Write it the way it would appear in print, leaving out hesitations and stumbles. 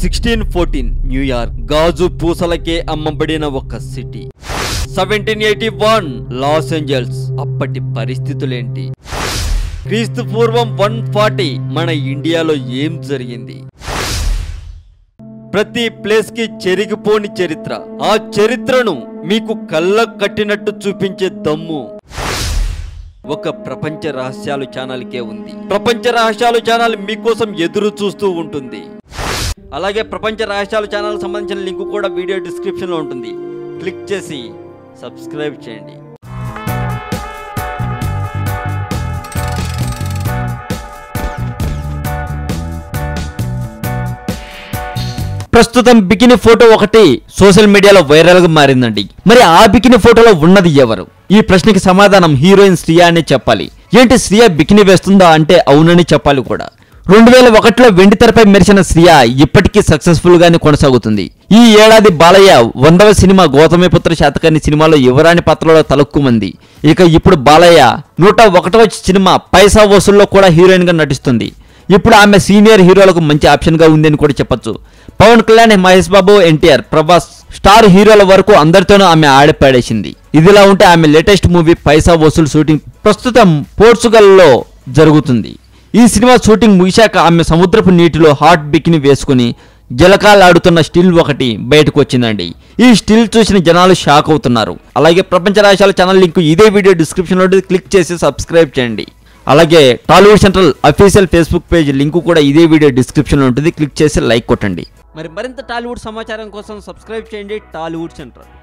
1614 New York గాజు పూసలకే అమ్మబడిన ఒక city. 1781 Los Angeles అప్పటి పరిస్థితులేంటి? క్రీస్తు పూర్వం 140 మన ఇండియాలో ఏం జరిగింది? ప్రతి ప్లేస్ కి చెరిగిపోని చరిత్ర. ఆ చరిత్రను మీకు కళ్ళకు కట్టినట్టు చూపించే దమ్ము ఒక ప్రపంచ రహస్యాలు ఛానల్కే ఉంది. ప్రపంచ రహస్యాలు ఛానల్ మీకోసం ఎదురు చూస్తూ ఉంటుంది. అలాగే ప్రపంచ రహస్యాలు ఛానల్ సంబంధించిన లింక్ కూడా వీడియో డిస్క్రిప్షన్లో ఉంటుంది. క్లిక్ చేసి సబ్స్క్రైబ్ చేయండి. ప్రస్తుతం బికినీ ఫోటో ఒకటి సోషల్ మీడియాలో వైరల్ గా మారిందండి. మరి ఆ బికినీ ఫోటోలో ఉన్నది ఎవరు? ఈ ప్రశ్నకి సమాధానం హీరోయిన్ శ్రియా అనే చెప్పాలి. ఏంటి శ్రియా బికినీ వేస్తుందా అంటే అవునని చెప్పాలి కూడా. 2001లో వెండి తెరపై మెరిసిన శ్రియా ఇప్పటికీ సక్సెస్ఫుల్ గానే కొనసాగుతుంది. ఈ ఏడాది బాలయ్య 100వ సినిమా గౌతమిపుత్ర శాతకర్ణి సినిమాలో యువరాణి పాత్రలో తలక్కుమంది. ఇక ఇప్పుడు బాలయ్య 101వ సినిమా పైసా వసూల్లో కూడా హీరోయిన్ గా నటిస్తుంది. ఇప్పుడు ఆమె సీనియర్ హీరోలకు మంచి ఆప్షన్ గా ఉంది అని కూడా చెప్పొచ్చు. పవన్ కళ్యాణ్, మహేష్ బాబు, ఎన్టీఆర్, ప్రభాస్ స్టార్ హీరోల వరకు అందరితోనూ ఆమె ఆడిపాడేసింది. ఇదిలా ఉంటే ఆమె లేటెస్ట్ మూవీ పైసా వసూల్ షూటింగ్ ప్రస్తుతం పోర్చుగల్లో జరుగుతుంది. ఈ సినిమా షూటింగ్ ముగిశాక ఆమె సముద్రపు నీటిలో హాట్ బికిని వేసుకుని జలకాలాడుతున్న స్టిల్ ఒకటి బయటకు వచ్చిందండి. ఈ స్టిల్ చూసిన జనాలు షాక్ అవుతున్నారు. అలాగే ప్రపంచ రహస్యాల ఛానల్ లింక్ ఇదే వీడియో డిస్క్రిప్షన్లో క్లిక్ చేసి సబ్స్క్రైబ్ చేయండి. అలాగే Tollywood central official Facebook page link కూడా ఇదే వీడియో డిస్క్రిప్షన్లో ఉంటుంది. క్లిక్ చేసి లైక్ కొట్టండి. మరింత టాలీవుడ్ సమాచారం కోసం సబ్స్క్రైబ్ చేయండి టాలీవుడ్ సెంట్రల్.